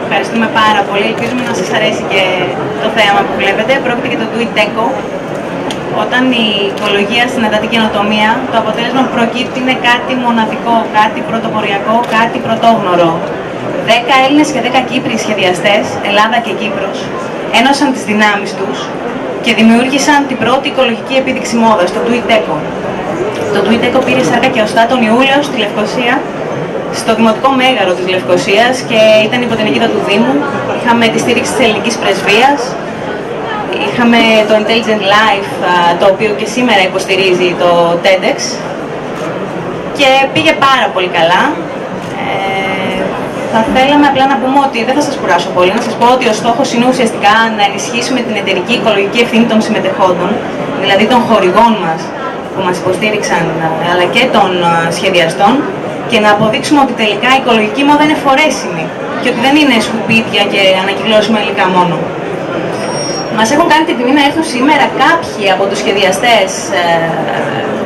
Ευχαριστούμε πάρα πολύ. Ελπίζουμε να σας αρέσει και το θέαμα που βλέπετε. Πρόκειται για το Do It Deco. Όταν η οικολογία συναντά την καινοτομία, το αποτέλεσμα που προκύπτει είναι κάτι μοναδικό, κάτι πρωτοποριακό, κάτι πρωτόγνωρο. 10 Έλληνες και 10 Κύπροι σχεδιαστές, Ελλάδα και Κύπρος, ένωσαν τις δυνάμεις τους και δημιούργησαν την πρώτη οικολογική επίδειξη μόδας, το Do It Deco. Το Do It Deco πήρε σάρκα και οστά τον Ιούλιο στη Λευκοσία, στο Δημοτικό Μέγαρο της Λευκοσίας, και ήταν υπό την αιγίδα του Δήμου. Είχαμε τη στήριξη της Ελληνικής Πρεσβείας, είχαμε το Intelligent Life, το οποίο και σήμερα υποστηρίζει το TEDx, και πήγε πάρα πολύ καλά. Θα θέλαμε απλά να πούμε ότι δεν θα σας κουράσω πολύ, να σας πω ότι ο στόχος είναι ουσιαστικά να ενισχύσουμε την εταιρική οικολογική ευθύνη των συμμετεχόντων, δηλαδή των χορηγών μας που μας υποστήριξαν, αλλά και των σχεδιαστών, και να αποδείξουμε ότι τελικά η οικολογική μόδα είναι φορέσιμη και ότι δεν είναι σκουπίδια και ανακυκλώσιμα υλικά μόνο. Μας έχουν κάνει την τιμή να έρθουν σήμερα κάποιοι από τους σχεδιαστές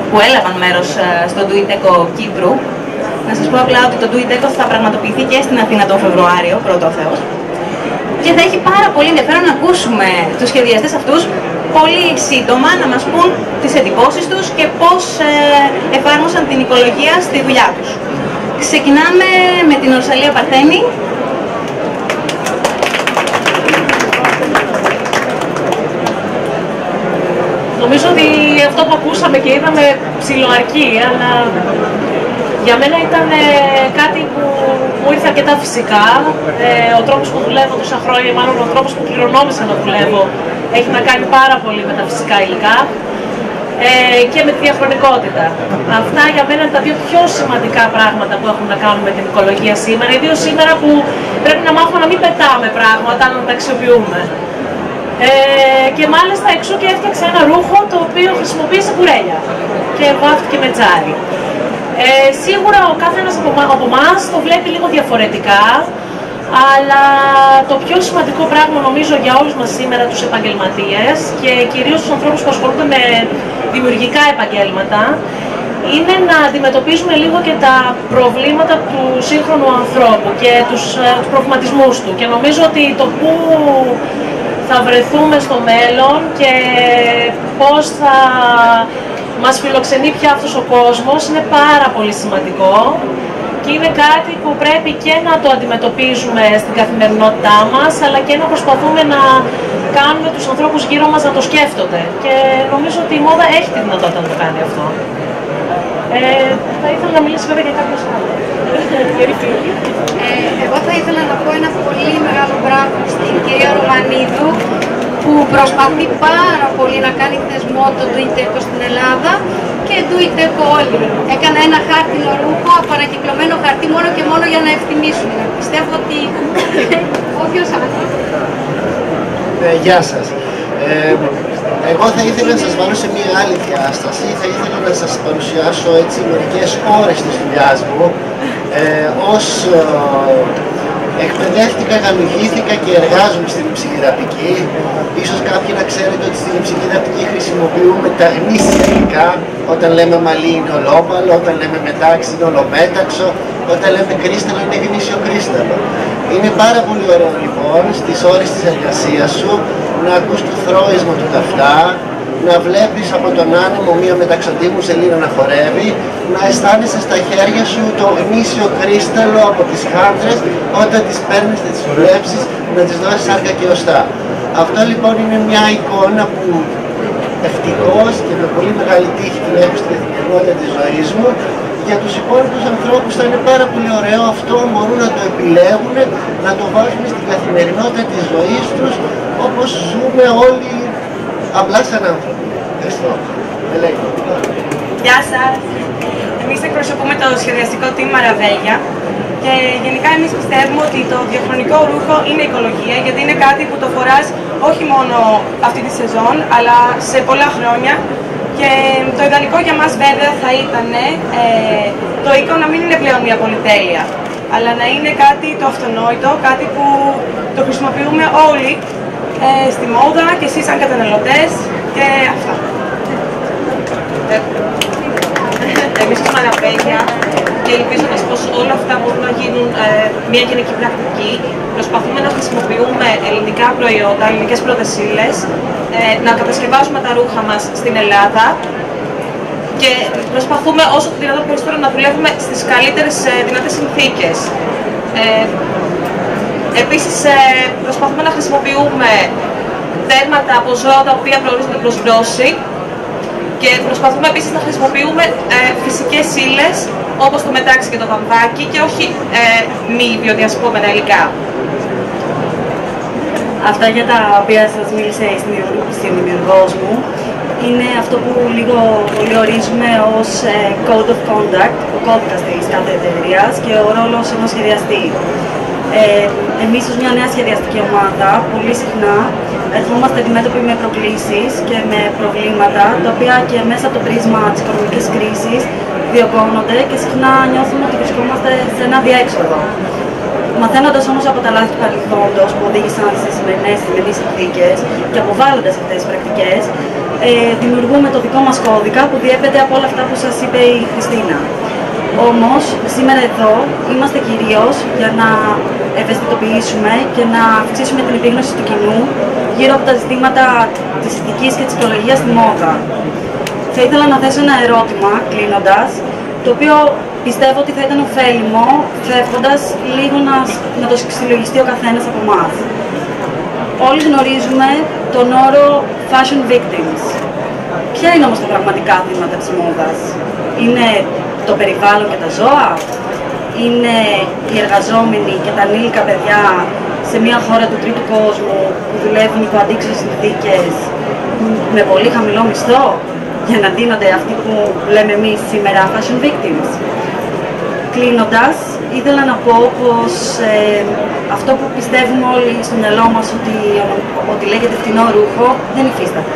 που έλαβαν μέρος στο Do It Deco Κύπρου. Να σας πω απλά ότι το Do It Deco θα πραγματοποιηθεί και στην Αθήνα τον Φεβρουάριο, πρώτο ο Θεός. Και θα έχει πάρα πολύ ενδιαφέρον να ακούσουμε τους σχεδιαστές αυτούς πολύ σύντομα να μας πούν τις εντυπώσεις τους και πώς εφάρμοσαν την οικολογία στη δουλειά τους. Ξεκινάμε με την Ορσαλία Παρθένη. Νομίζω ότι αυτό που ακούσαμε και είδαμε ψιλοαρκεί, αλλά για μένα ήταν κάτι που μου ήρθε αρκετά φυσικά. Ο τρόπος που δουλεύω τόσα χρόνια, μάλλον ο τρόπος που κληρονόμησα να δουλεύω, έχει να κάνει πάρα πολύ με τα φυσικά υλικά και με τη διαχρονικότητα. Αυτά για μένα είναι τα δύο πιο σημαντικά πράγματα που έχουν να κάνουν με την οικολογία σήμερα, ιδίως σήμερα που πρέπει να μάθουμε να μην πετάμε πράγματα, αλλά να τα αξιοποιούμε. Και μάλιστα εξού και έφτιαξα ένα ρούχο το οποίο χρησιμοποίησε κουρέλια και βάφτηκε με τζάρι. Σίγουρα ο κάθε ένας από εμάς το βλέπει λίγο διαφορετικά, αλλά το πιο σημαντικό πράγμα νομίζω για όλους μας σήμερα, τους επαγγελματίες και κυρίως τους ανθρώπους που ασχολούνται με δημιουργικά επαγγέλματα, είναι να αντιμετωπίζουμε λίγο και τα προβλήματα του σύγχρονου ανθρώπου και τους προβληματισμούς του. Και νομίζω ότι το πού θα βρεθούμε στο μέλλον και πώς θα μας φιλοξενεί πια αυτός ο κόσμος είναι πάρα πολύ σημαντικό. Και είναι κάτι που πρέπει και να το αντιμετωπίζουμε στην καθημερινότητά μας, αλλά και να προσπαθούμε να κάνουμε τους ανθρώπους γύρω μας να το σκέφτονται. Και νομίζω ότι η μόδα έχει τη δυνατότητα να το κάνει αυτό. Θα ήθελα να μιλήσει βέβαια για κάποιος άλλος. Εγώ θα ήθελα να πω ένα πολύ μεγάλο μπράβο στην κυρία Ρωμανίδου, που προσπαθεί πάρα πολύ να κάνει θεσμό το Do It Eco στην Ελλάδα και Do It Eco όλοι. Έκανα ένα χάρτινο ρούχο από ανακυκλωμένο χαρτί μόνο και μόνο για να ευθυμίσουν. Πιστεύω ότι όποιος άλλος. Γεια σας. Εγώ θα ήθελα να σας βάλω σε μια άλλη διάσταση. Θα ήθελα να σας παρουσιάσω έτσι μερικές ώρες της δουλειάς μου. Ως εκπαιδεύτηκα, γαμηγήθηκα και εργάζομαι στην υψηληδαπτική. Ίσως κάποιοι να ξέρετε ότι στην υψηληδαπτική χρησιμοποιούμε τα γνήσια υλικά. Όταν λέμε μαλλί είναι ολόμαλο, όταν λέμε μετάξι είναι ολομέταξο, όταν λέμε κρίσταλο είναι γνήσιο κρίσταλο. Είναι πάρα πολύ ωραίο λοιπόν στις ώρες της εργασίας σου να ακούς το θρώισμα του ταυτά, να βλέπεις από τον άνεμο μία μεταξωτή μου σελίδα να χορεύει, να αισθάνεσαι στα χέρια σου το γνήσιο κρίσταλο από τις χάντρες όταν τις παίρνεις, θα τις δουλέψεις, να τις δώσεις σάρκα και οστά. Αυτό λοιπόν είναι μια εικόνα που ευτυχώς και με πολύ μεγάλη τύχη την έχω στην καθημερινότητα της ζωής μου. Για τους υπόλοιπους ανθρώπους θα είναι πάρα πολύ ωραίο αυτό, μπορούν να το επιλέγουν, να το βάζουν στην καθημερινότητα της ζωής τους, όπως ζούμε όλοι απλά σαν άνθρωποι. Ευχαριστώ. Γεια σας. Εμείς εκπροσωπούμε το σχεδιαστικό team Μαραβέλια και γενικά εμείς πιστεύουμε ότι το διαχρονικό ρούχο είναι οικολογία, γιατί είναι κάτι που το φοράς όχι μόνο αυτή τη σεζόν, αλλά σε πολλά χρόνια. Και το ιδανικό για μας βέβαια θα ήταν το οίκο να μην είναι πλέον μια πολυτέλεια, αλλά να είναι κάτι το αυτονόητο, κάτι που το χρησιμοποιούμε όλοι στη μόδα και εσείς σαν καταναλωτές και αυτά. Εμείς ως Μαραβέλια, και ελπίζοντας πως όλα αυτά μπορούν να γίνουν μια γενική πρακτική, προσπαθούμε να χρησιμοποιούμε ελληνικά προϊόντα, ελληνικές πρώτες ύλες, να κατασκευάζουμε τα ρούχα μας στην Ελλάδα και προσπαθούμε όσο το δυνατόν περισσότερο να δουλεύουμε στις καλύτερες δυνατές συνθήκες. Επίσης προσπαθούμε να χρησιμοποιούμε δέρματα από ζώα τα οποία προορίζονται προς βρώση και προσπαθούμε επίσης να χρησιμοποιούμε φυσικές ύλες όπως το μετάξι και το βαμβάκι και όχι μη βιοδιασπόμενα υλικά. Αυτά για τα οποία σας μίλησε στην δημιουργός μου είναι αυτό που λίγο πολύ ορίζουμε ως Code of Conduct, ο κώδικας της κάθε εταιρείας και ο ρόλος ενός σχεδιαστή. Εμείς ως μια νέα σχεδιαστική ομάδα πολύ συχνά ερχόμαστε αντιμέτωποι με προκλήσεις και με προβλήματα τα οποία και μέσα από το πρίσμα της οικονομικής κρίσης διωγγώνονται και συχνά νιώθουμε ότι βρισκόμαστε σε ένα διέξοδο. Μαθαίνοντας όμως από τα λάθη του παρελθόντος που οδήγησαν στις σημερινές συνθήκες και αποβάλλοντας αυτές τις πρακτικές, δημιουργούμε το δικό μας κώδικα που διέπεται από όλα αυτά που σας είπε η Χριστίνα. Όμως, σήμερα εδώ είμαστε κυρίως για να ευαισθητοποιήσουμε και να αυξήσουμε την επίγνωση του κοινού γύρω από τα ζητήματα της ηθικής και της οικολογίας στη μόδα. Θα ήθελα να θέσω ένα ερώτημα, κλείνοντας, το οποίο πιστεύω ότι θα ήταν ωφέλιμο, φεύγοντας λίγο να το συλλογιστεί ο καθένας από εμάς. Όλοι γνωρίζουμε τον όρο fashion victims. Ποια είναι όμως τα πραγματικά θύματα της μόδας? Είναι το περιβάλλον και τα ζώα? Είναι οι εργαζόμενοι και τα ανήλικα παιδιά σε μια χώρα του τρίτου κόσμου που δουλεύουν υπό αντίξωες συνθήκες με πολύ χαμηλό μισθό για να δίνονται αυτοί που λέμε εμείς σήμερα fashion victims? Κλείνοντας, ήθελα να πω πως αυτό που πιστεύουμε όλοι στο μυαλό μας ότι λέγεται φτηνό ρούχο δεν υφίσταται.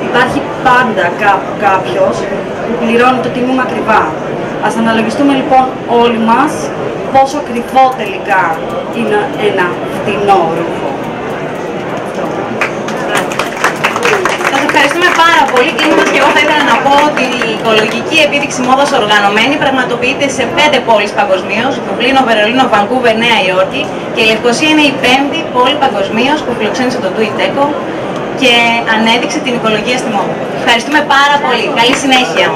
Υπάρχει πάντα κάπου κάποιος που πληρώνει το τίμημα ακριβά. Ας αναλογιστούμε λοιπόν όλοι μας πόσο ακριβό τελικά είναι ένα φτηνό ρούχο. Σας ευχαριστούμε πάρα πολύ. Κλείνοντας και εγώ θα ήθελα να πω ότι η οικολογική επίδειξη μόδας οργανωμένη πραγματοποιείται σε 5 πόλεις παγκοσμίως: Δουβλίνο, Βερολίνο, Βανκούβερ, Νέα Υόρκη, και η Λευκοσία είναι η 5η πόλη παγκοσμίως που φιλοξένησε το Do It Eco και ανέδειξε την οικολογία στη μόδα. Ευχαριστούμε πάρα πολύ. Καλή συνέχεια.